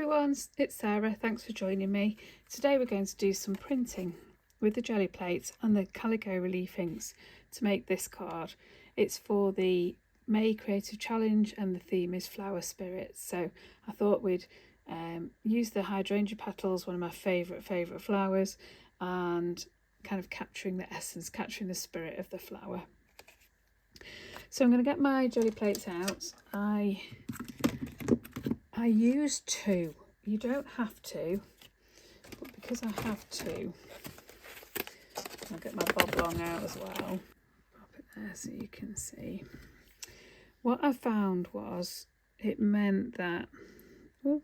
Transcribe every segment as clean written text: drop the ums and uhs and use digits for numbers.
everyone, it's Sarah. Thanks for joining me. Today we're going to do some printing with the jelly plates and the Calico Relief Inks to make this card. It's for the May Creative Challenge and the theme is Flower Spirits. So I thought we'd use the hydrangea petals, one of my favourite flowers, and kind of capturing the essence, capturing the spirit of the flower. So I'm going to get my jelly plates out. I use two. You don't have to, but because I have to, I'll get my bob long out as well. Pop it there so you can see. What I found was it meant that I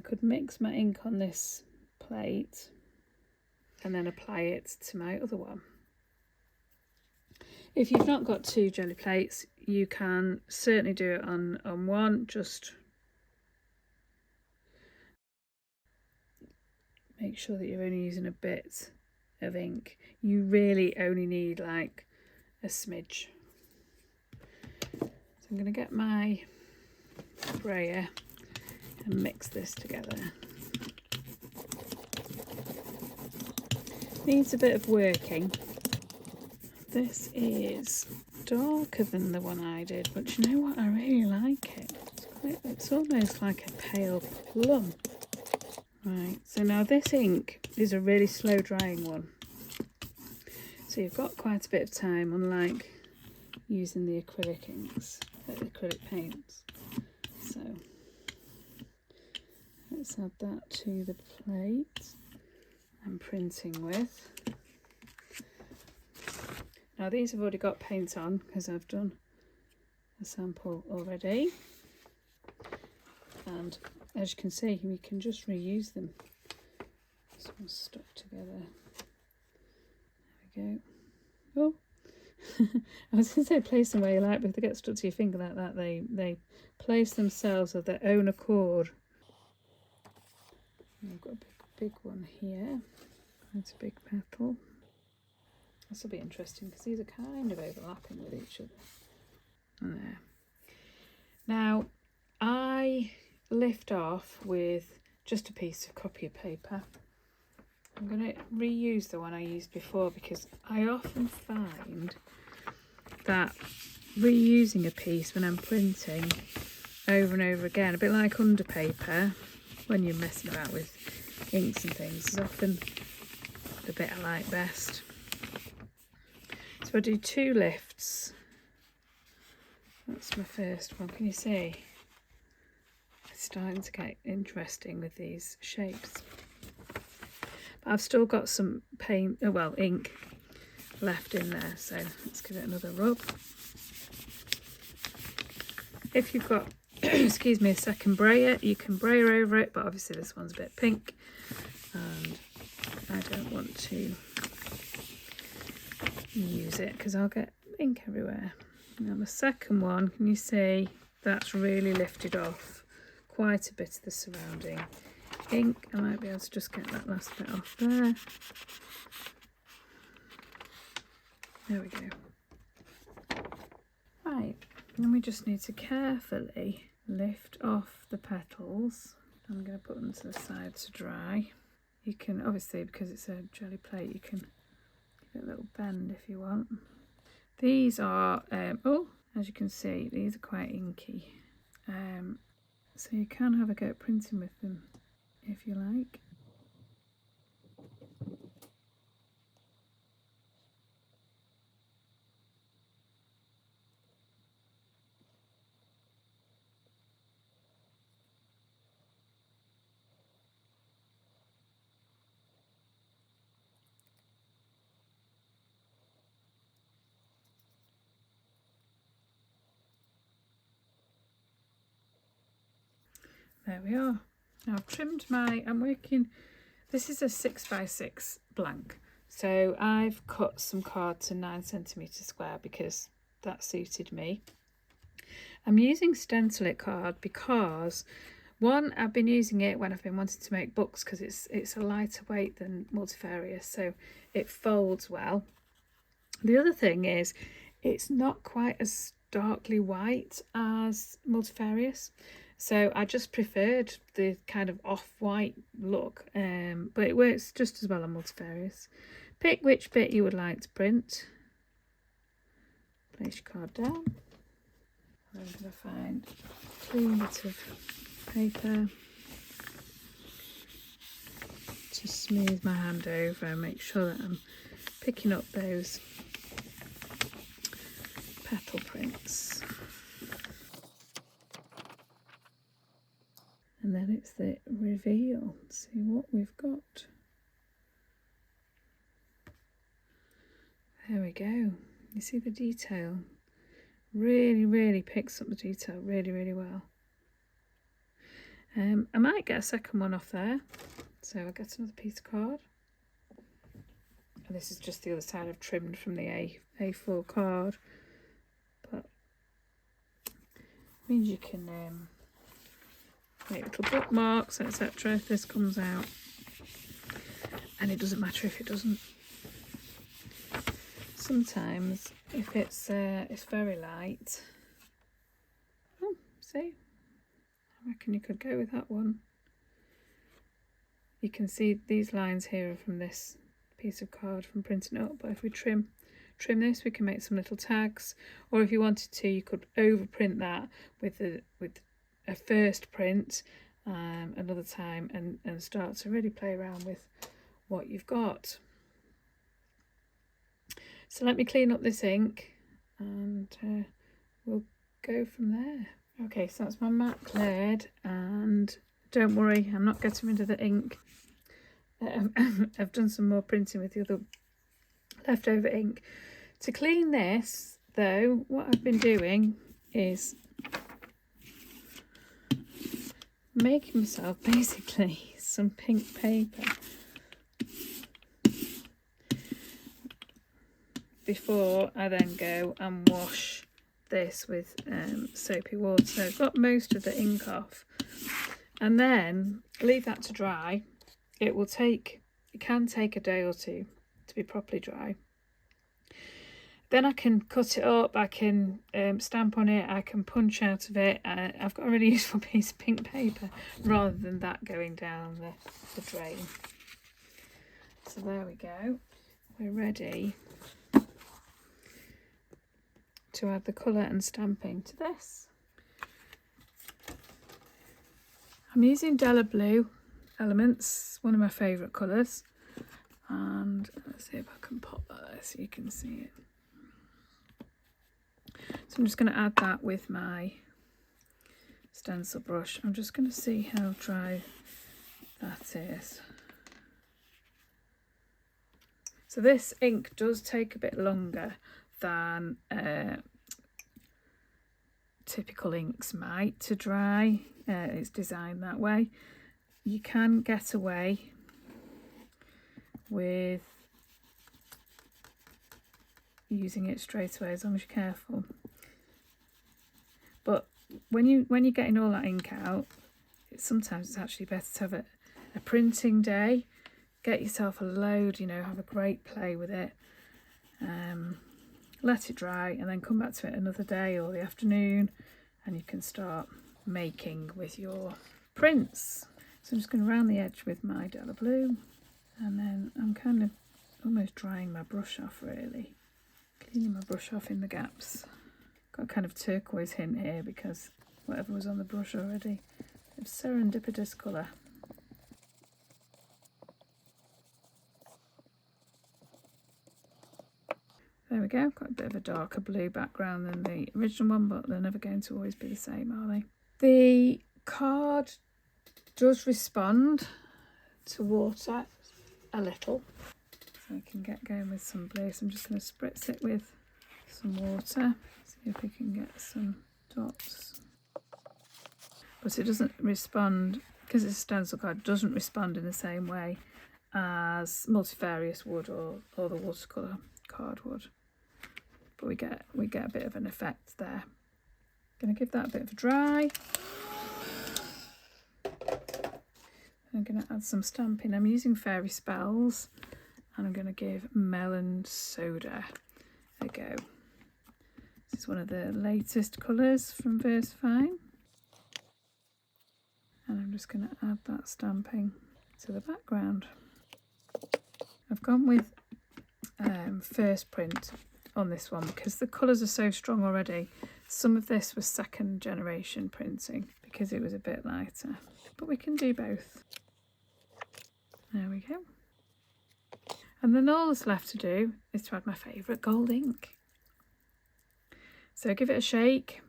could mix my ink on this plate and then apply it to my other one. If you've not got two jelly plates, you can certainly do it on one. Just make sure that you're only using a bit of ink. You really only need like a smidge. So I'm going to get my sprayer and mix this together. Needs a bit of working. This is darker than the one I did, but you know what? I really like it. It's almost like a pale plum. Right, so now this ink is a really slow drying one. So you've got quite a bit of time, unlike using the acrylic inks, acrylic paints. So let's add that to the plate I'm printing with. Now these have already got paint on because I've done a sample already, and as you can see we can just reuse them. This one's stuck together. There we go. Oh, I was going to say place them where you like, but if they get stuck to your finger like that, they place themselves of their own accord. And I've got a big one here. That's a big petal. This will be interesting because these are kind of overlapping with each other. And there. Now, I lift off with just a piece of copy paper. I'm going to reuse the one I used before because I often find that reusing a piece when I'm printing over and over again, a bit like under paper, when you're messing about with inks and things, is often the bit I like best. So I do two lifts. That's my first one. Can you see? It's starting to get interesting with these shapes. But I've still got some paint, ink left in there. So let's give it another rub. If you've got, excuse me, a second brayer, you can brayer over it. But obviously this one's a bit pink, and I don't want to use it because I'll get ink everywhere. Now the second one, can you see that's really lifted off quite a bit of the surrounding ink? I might be able to just get that last bit off there. There we go. Right, and we just need to carefully lift off the petals. I'm going to put them to the side to dry. You can obviously, because it's a jelly plate, you can give it a little bend if you want. These are, as you can see, these are quite inky. So you can have a go at printing with them if you like. There we are. Now I've trimmed this is a 6x6 blank. So I've cut some card to 9cm square because that suited me. I'm using Stencil It card because one, I've been using it when I've been wanting to make books because it's a lighter weight than multifarious, so it folds well. The other thing is it's not quite as darkly white as multifarious. So I just preferred the kind of off-white look, but it works just as well on multifarious. Pick which bit you would like to print. Place your card down. I'm going to find a clean bit of paper to smooth my hand over and make sure that I'm picking up those petal prints. And then it's the reveal. See what we've got. There we go. You see the detail? Really picks up the detail really well. I might get a second one off there. So I'll get another piece of card. And this is just the other side I've trimmed from the A4 card. But it means you can make little bookmarks, etc. if this comes out. And it doesn't matter if it doesn't. Sometimes if it's very light. Oh, see? I reckon you could go with that one. You can see these lines here are from this piece of card from printing it up, but if we trim this, we can make some little tags, or if you wanted to, you could overprint that with a first print another time and start to really play around with what you've got. So let me clean up this ink and we'll go from there. Okay, so that's my mat cleared, and don't worry, I'm not getting rid of the ink. I've done some more printing with the other leftover ink. To clean this though, what I've been doing is making myself basically some pink paper before I then go and wash this with soapy water. So I've got most of the ink off, and then leave that to dry. It can take a day or two to be properly dry. Then I can cut it up, I can stamp on it, I can punch out of it. I've got a really useful piece of pink paper rather than that going down the drain. So there we go. We're ready to add the colour and stamping to this. I'm using Della Blue Elements, one of my favourite colours, and let's see if I can pop that there so you can see it. So I'm just going to add that with my stencil brush. I'm just going to see how dry that is. So this ink does take a bit longer than typical inks might to dry. It's designed that way. You can get away with using it straight away as long as you're careful. But when you're getting all that ink out, sometimes it's actually better to have a printing day. Get yourself a load, have a great play with it. Let it dry and then come back to it another day or the afternoon, and you can start making with your prints. So I'm just going to round the edge with my Della Blue, and then I'm kind of almost drying my brush off, really. Cleaning my brush off in the gaps. Got a kind of turquoise hint here because whatever was on the brush already. It's serendipitous colour. There we go, got a bit of a darker blue background than the original one, but they're never going to always be the same, are they? The card does respond to water a little, so I can get going with some blue. So I'm just going to spritz it with some water, see if we can get some dots. But it doesn't respond, because it's a stencil card, it doesn't respond in the same way as multifarious would or the watercolour card would. But we get a bit of an effect there. Going to give that a bit of a dry. I'm going to add some stamping. I'm using Fairy Spells, and I'm going to give Melon Soda a go. This is one of the latest colours from Versafine. just going to add that stamping to the background. I've gone with first print on this one because the colours are so strong already. Some of this was second generation printing because it was a bit lighter, but we can do both. There we go. And then all that's left to do is to add my favourite gold ink. So give it a shake.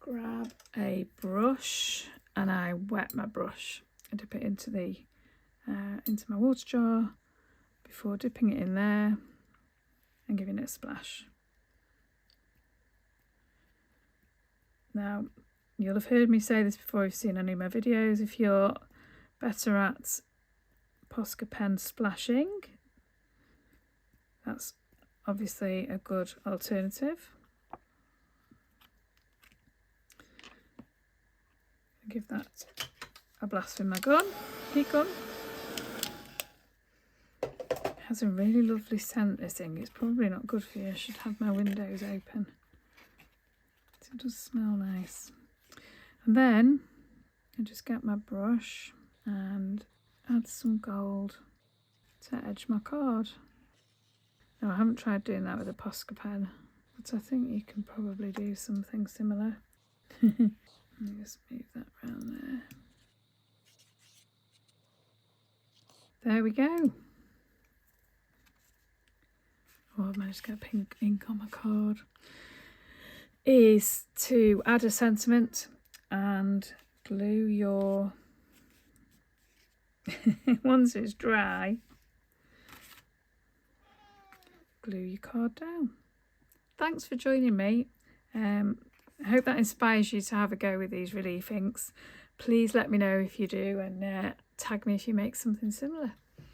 Grab a brush, and I wet my brush and dip it into my water jar before dipping it in there and giving it a splash. Now, you'll have heard me say this before if you've seen any of my videos. If you're better at Posca pen splashing, that's obviously a good alternative. Give that a blast with my heat gun. It has a really lovely scent, this thing. It's probably not good for you. I should have my windows open. It does smell nice. And then I just get my brush and add some gold to edge my card. Now, I haven't tried doing that with a Posca pen, but I think you can probably do something similar. Let me just move that around there. There we go. Oh, I've managed to get pink ink on my card. Is to add a sentiment and glue your once it's dry, glue your card down. Thanks for joining me. I hope that inspires you to have a go with these relief inks. Please let me know if you do, and tag me if you make something similar.